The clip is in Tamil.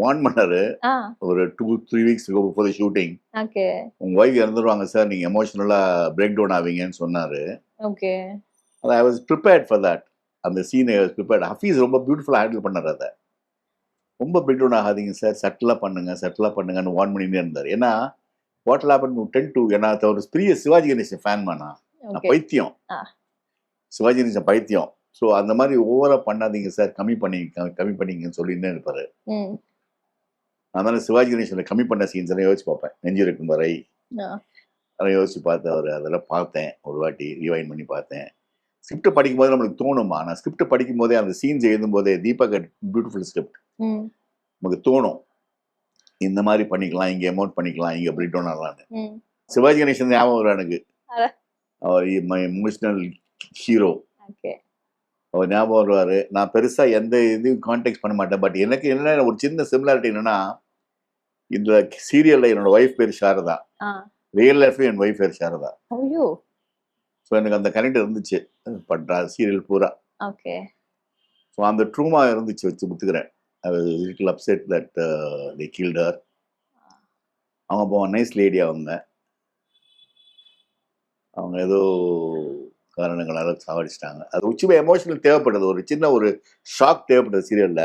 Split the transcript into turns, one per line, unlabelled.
வார்ன் பண்ணாரு
ஆ.
ஒரு 2-3 weeks before the shooting.
Okay.
உங்க ஒய்ஃப் இறந்துருவாங்க சார், நீங்க எமோஷனலா பிரேக் டவுன் ஆவீங்கன்னு சொன்னாரு.
Okay.
I was prepared for that. அந்த scene I was prepared. Hafeez ரொம்ப பியூட்டிஃபுல்லா ஹேண்டில் பண்ணாரு அத. ரொம்ப பிரேக் டவுன் ஆகாதீங்க சார், செட்டிலா பண்ணுங்கன்னு வார்ன் பண்ணிட்டே இருந்தாரு. ஏன்னா what will happen you tend to, ஏன்னா ஒரு பெரிய சிவாஜி கணேசன் ஃபேன் நான்
ஓகே.
பைத்தியம்.
ஆ.
சிவாஜி கணேசன் பைத்தியம். ஸோ அந்த மாதிரி ஓவரா பண்ணாதீங்க சார், கம்மி பண்ணிங்கன்னு சொல்லிட்டே இருப்பாரு.
ம்.
அதனால சிவாஜி கணேசனை கம்மி பண்ண சீன்ஸ் எல்லாம் யோசிச்சு பார்ப்பேன். நெஞ்சிருக்கும் வரை
ஆ.
அதெல்லாம் யோசிச்சு பார்த்தேன். அதெல்லாம் பார்த்தேன், ஒரு வாட்டி ரிவைண்ட் பண்ணி பார்த்தேன். ஸ்கிரிப்ட் படிக்கும்போது நம்மளுக்கு தோணுமா, நான் ஸ்கிரிப்ட் படிக்கும் போதே அந்த சீன்ஸ் எழுதும் போதே தீபக் பியூட்டிஃபுல் ஸ்கிரிப்ட்
ம்.
நமக்கு தோணும், இந்த மாதிரி பண்ணிக்கலாம், இங்க அமௌண்ட் பண்ணிக்கலாம், இங்க பிரேக் டவுன் ஆகலான்னு.
ம்.
சிவாஜி கணேசன் ஞாபகம் வரும் எனக்கு.
அட.
அவர் மை எமோஷனல் ஹீரோ.
ஓகே.
அவர் ஞாபகம் வருவாரு. நான் பெருசா எந்த இதையும் கான்டெக்ட் பண்ண மாட்டேன். பட் எனக்கு என்ன ஒரு சின்ன சிமிலாரிட்டி என்னன்னா, இந்த சீரியல்ல என்னோட ஒய்ஃப் பேர் சாரதா,
ஆ.
ரியல் லைஃப்ல என் ஒய்ஃப் பேர் சாரதா.
ஐயோ.
ஸோ எனக்கு அந்த கனெக்ட் இருந்துச்சு பண்ற சீரியல் பூரா.
ஓகே.
ஸோ அந்த ட்ரூமா இருந்துச்சு, வச்சு முத்துக்கிறேன். I was little upset that they killed her. அவங்க நைஸ் லேடி. அவங்க ஏதோ காரணங்களால சாவடிச்சிட்டாங்க. அது உச்சிமே எமோஷனல் தேவைப்படுது, ஒரு சின்ன ஒரு ஷாக் தேவைப்படுது சீரியல்ல.